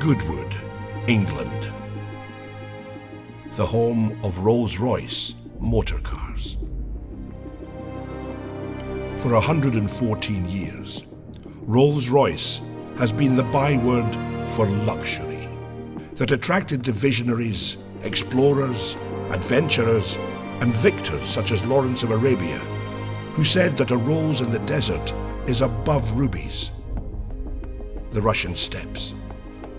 Goodwood, England, the home of Rolls-Royce motor cars. For 114 years, Rolls-Royce has been the byword for luxury that attracted the visionaries, explorers, adventurers, and victors such as Lawrence of Arabia, who said that a rose in the desert is above rubies. The Russian steppes,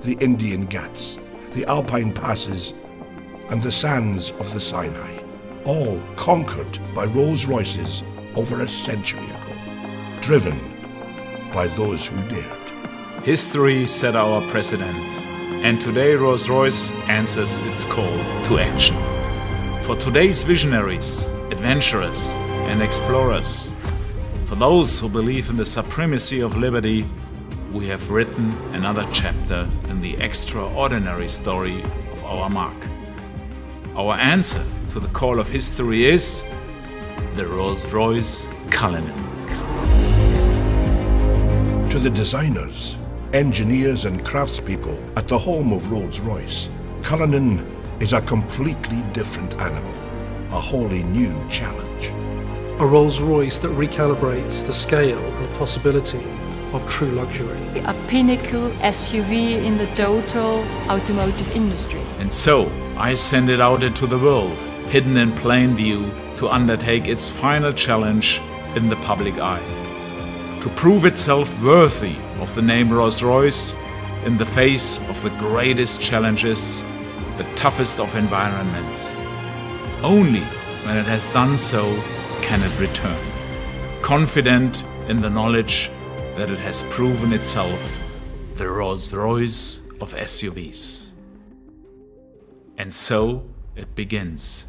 the Indian Ghats, the Alpine passes, and the sands of the Sinai, all conquered by Rolls-Royces over a century ago, driven by those who dared. History set our precedent, and today Rolls-Royce answers its call to action. For today's visionaries, adventurers, and explorers, for those who believe in the supremacy of liberty, we have written another chapter in the extraordinary story of our mark. Our answer to the call of history is the Rolls-Royce Cullinan. To the designers, engineers and craftspeople at the home of Rolls-Royce, Cullinan is a completely different animal, a wholly new challenge. A Rolls-Royce that recalibrates the scale and possibility of true luxury. A pinnacle SUV in the total automotive industry. And so, I send it out into the world, hidden in plain view, to undertake its final challenge in the public eye. To prove itself worthy of the name Rolls-Royce in the face of the greatest challenges, the toughest of environments. Only when it has done so can it return, confident in the knowledge that it has proven itself the Rolls-Royce of SUVs. And so it begins.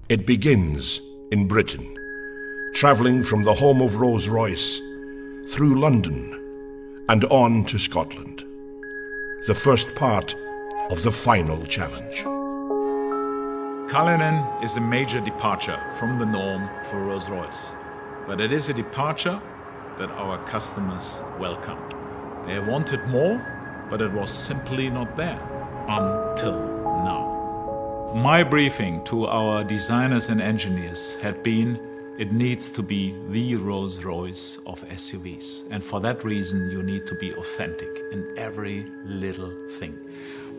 It begins in Britain, travelling from the home of Rolls-Royce through London and on to Scotland, the first part of the final challenge. Cullinan is a major departure from the norm for Rolls-Royce, but it is a departure that our customers welcomed. They wanted more, but it was simply not there until now. My briefing to our designers and engineers had been, it needs to be the Rolls-Royce of SUVs. And for that reason, you need to be authentic in every little thing.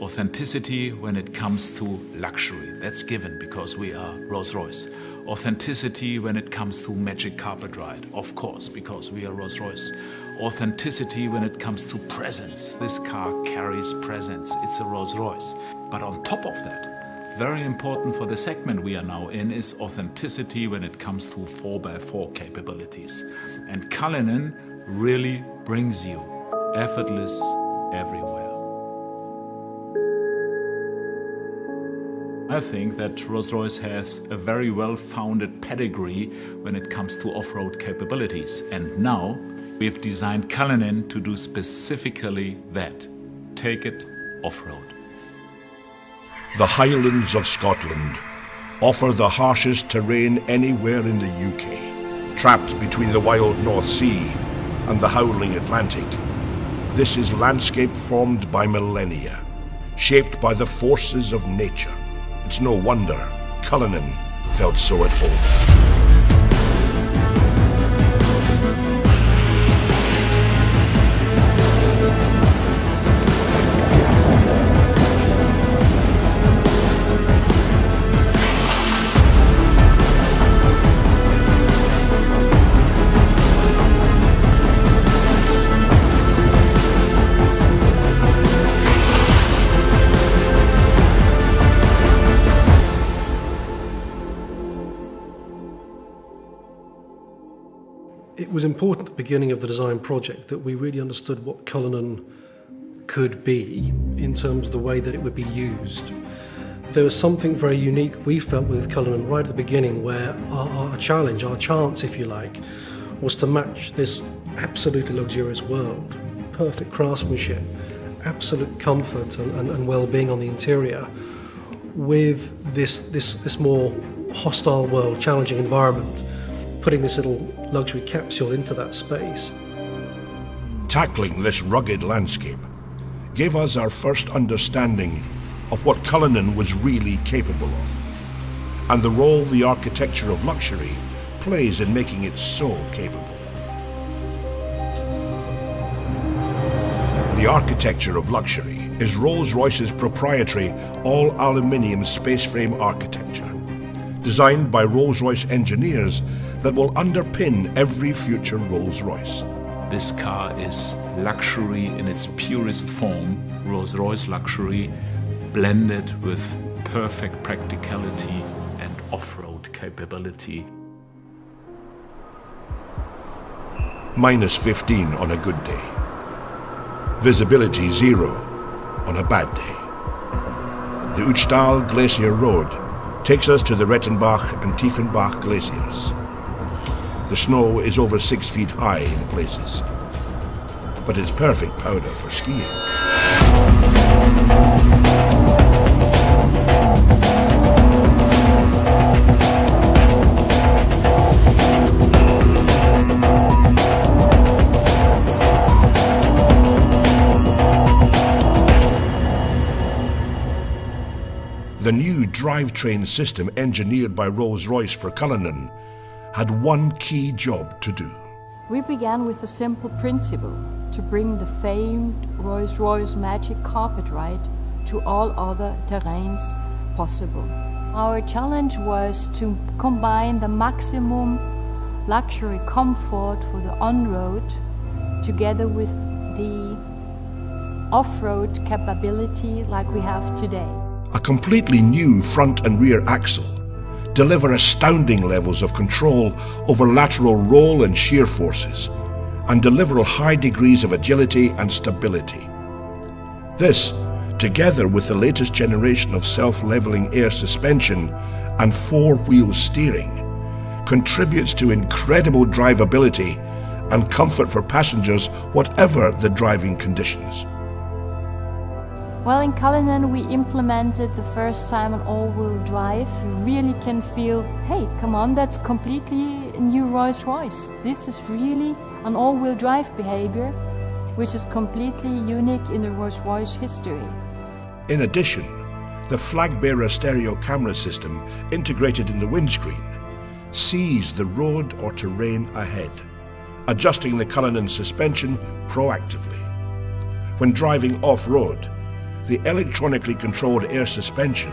Authenticity when it comes to luxury, that's given because we are Rolls-Royce. Authenticity when it comes to magic carpet ride, of course, because we are Rolls-Royce. Authenticity when it comes to presence. This car carries presence, it's a Rolls-Royce. But on top of that, very important for the segment we are now in is authenticity when it comes to 4x4 capabilities. And Cullinan really brings you effortless everywhere. I think that Rolls-Royce has a very well-founded pedigree when it comes to off-road capabilities. And now we have designed Cullinan to do specifically that. Take it off-road. The Highlands of Scotland offer the harshest terrain anywhere in the UK. Trapped between the wild North Sea and the howling Atlantic, this is landscape formed by millennia, shaped by the forces of nature. It's no wonder Cullinan felt so at home. It was important at the beginning of the design project that we really understood what Cullinan could be in terms of the way that it would be used. There was something very unique we felt with Cullinan right at the beginning, where our challenge, our chance if you like, was to match this absolutely luxurious world. Perfect craftsmanship, absolute comfort and well-being on the interior with this more hostile world, challenging environment, putting this little luxury capsule into that space. Tackling this rugged landscape gave us our first understanding of what Cullinan was really capable of, and the role the architecture of luxury plays in making it so capable. The architecture of luxury is Rolls-Royce's proprietary all-aluminium space frame architecture, designed by Rolls-Royce engineers that will underpin every future Rolls-Royce. This car is luxury in its purest form, Rolls-Royce luxury, blended with perfect practicality and off-road capability. Minus 15 on a good day. Visibility 0 on a bad day. The Uchtal Glacier Road takes us to the Rettenbach and Tiefenbach glaciers. The snow is over 6 feet high in places, but it's perfect powder for skiing. The new drivetrain system engineered by Rolls-Royce for Cullinan had one key job to do. We began with a simple principle: to bring the famed Rolls-Royce magic carpet ride to all other terrains possible. Our challenge was to combine the maximum luxury comfort for the on-road together with the off-road capability like we have today. A completely new front and rear axle deliver astounding levels of control over lateral roll and shear forces, and deliver high degrees of agility and stability. This, together with the latest generation of self-leveling air suspension and four-wheel steering, contributes to incredible drivability and comfort for passengers whatever the driving conditions. Well, in Cullinan we implemented the first time an all-wheel drive. You really can feel, hey, come on, that's completely a new Rolls-Royce. This is really an all-wheel drive behavior, which is completely unique in the Rolls-Royce history. In addition, the flag-bearer stereo camera system integrated in the windscreen sees the road or terrain ahead, adjusting the Cullinan suspension proactively. When driving off-road, the electronically controlled air suspension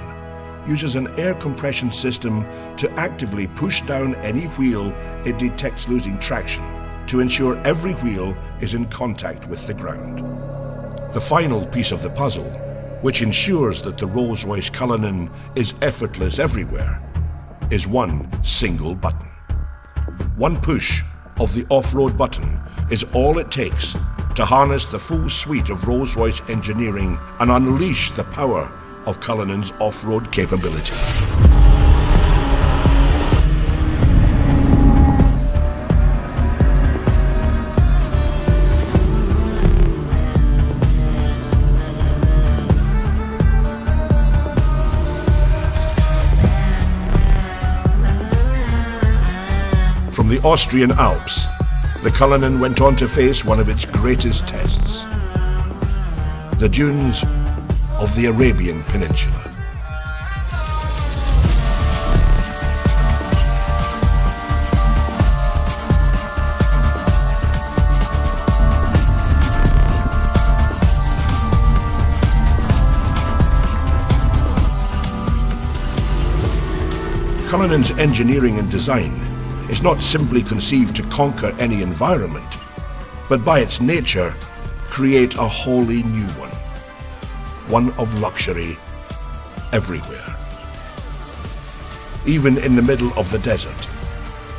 uses an air compression system to actively push down any wheel it detects losing traction to ensure every wheel is in contact with the ground. The final piece of the puzzle, which ensures that the Rolls-Royce Cullinan is effortless everywhere, is one single button. One push of the off-road button is all it takes to harness the full suite of Rolls-Royce engineering and unleash the power of Cullinan's off-road capability. From the Austrian Alps, the Cullinan went on to face one of its greatest tests: the dunes of the Arabian Peninsula. Cullinan's engineering and design is not simply conceived to conquer any environment, but by its nature, create a wholly new one of luxury everywhere. Even in the middle of the desert,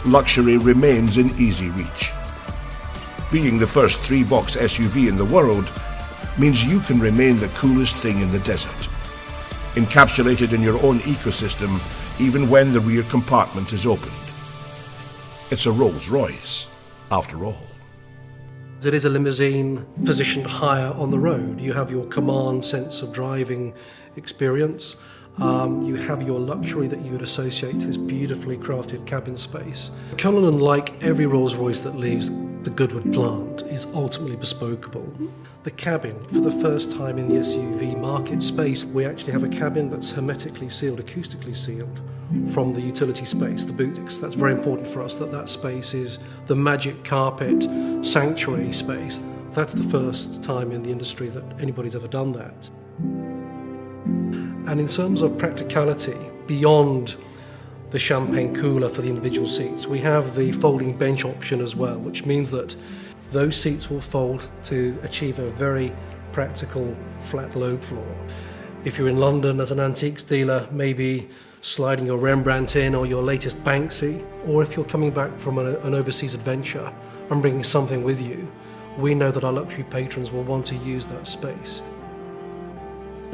luxury remains in easy reach. Being the first three-box SUV in the world means you can remain the coolest thing in the desert, encapsulated in your own ecosystem even when the rear compartment is opened. It's a Rolls-Royce, after all. It is a limousine positioned higher on the road. You have your command sense of driving experience. You have your luxury that you would associate to this beautifully crafted cabin space. Cullinan, like every Rolls-Royce that leaves, the Goodwood plant is ultimately bespokeable. The cabin, for the first time in the SUV market space, we actually have a cabin that's hermetically sealed, acoustically sealed from the utility space, the boot. That's very important for us, that space is the magic carpet sanctuary space. That's the first time in the industry that anybody's ever done that. And in terms of practicality, beyond the champagne cooler for the individual seats, we have the folding bench option as well, which means that those seats will fold to achieve a very practical flat load floor. If you're in London as an antiques dealer, maybe sliding your Rembrandt in or your latest Banksy, or if you're coming back from an overseas adventure and bringing something with you, we know that our luxury patrons will want to use that space.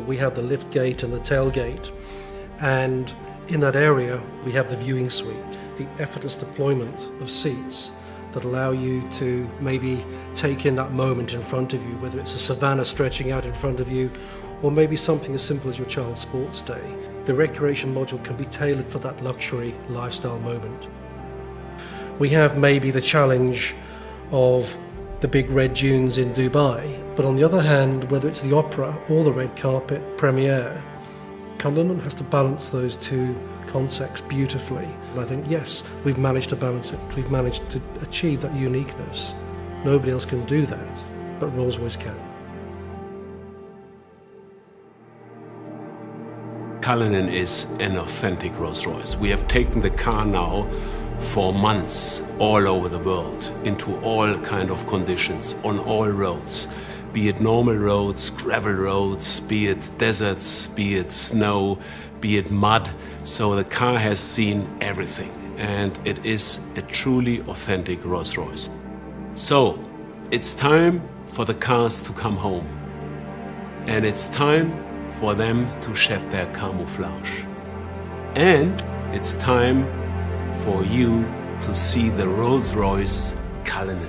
We have the lift gate and the tailgate, and in that area we have the viewing suite, the effortless deployment of seats that allow you to maybe take in that moment in front of you, whether it's a savannah stretching out in front of you, or maybe something as simple as your child's sports day. The recreation module can be tailored for that luxury lifestyle moment. We have maybe the challenge of the big red dunes in Dubai, but on the other hand, whether it's the opera or the red carpet premiere, Cullinan has to balance those two concepts beautifully. And I think, yes, we've managed to balance it. We've managed to achieve that uniqueness. Nobody else can do that, but Rolls-Royce can. Cullinan is an authentic Rolls-Royce. We have taken the car now for months all over the world, into all kind of conditions, on all roads. Be it normal roads, gravel roads, be it deserts, be it snow, be it mud. So the car has seen everything, and it is a truly authentic Rolls-Royce. So it's time for the cars to come home, and it's time for them to shed their camouflage. And it's time for you to see the Rolls-Royce Cullinan.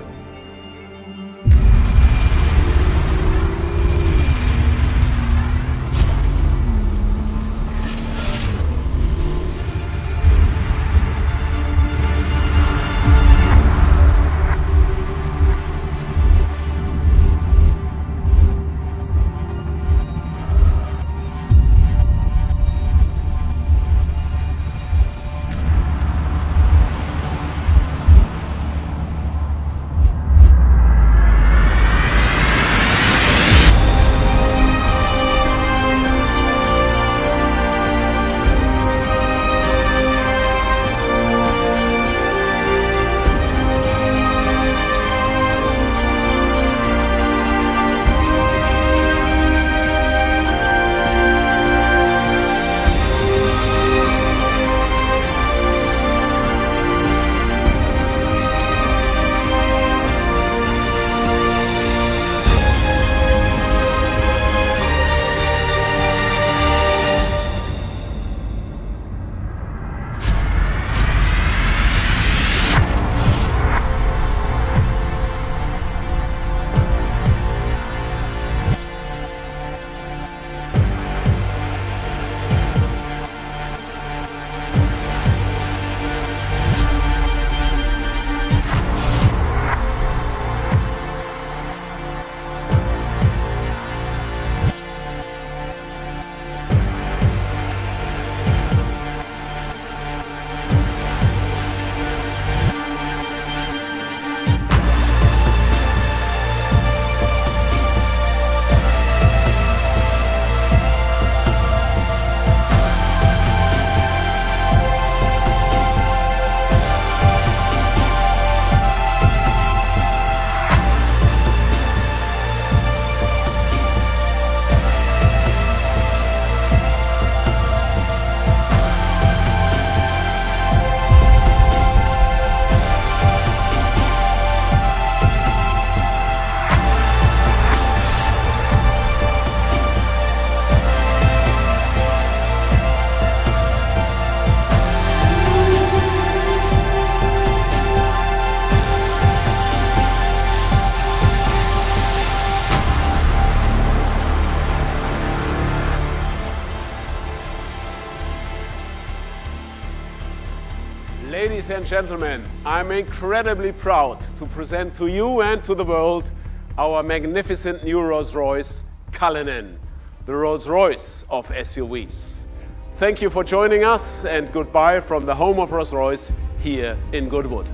Ladies and gentlemen, I'm incredibly proud to present to you and to the world our magnificent new Rolls-Royce Cullinan, the Rolls-Royce of SUVs. Thank you for joining us, and goodbye from the home of Rolls-Royce here in Goodwood.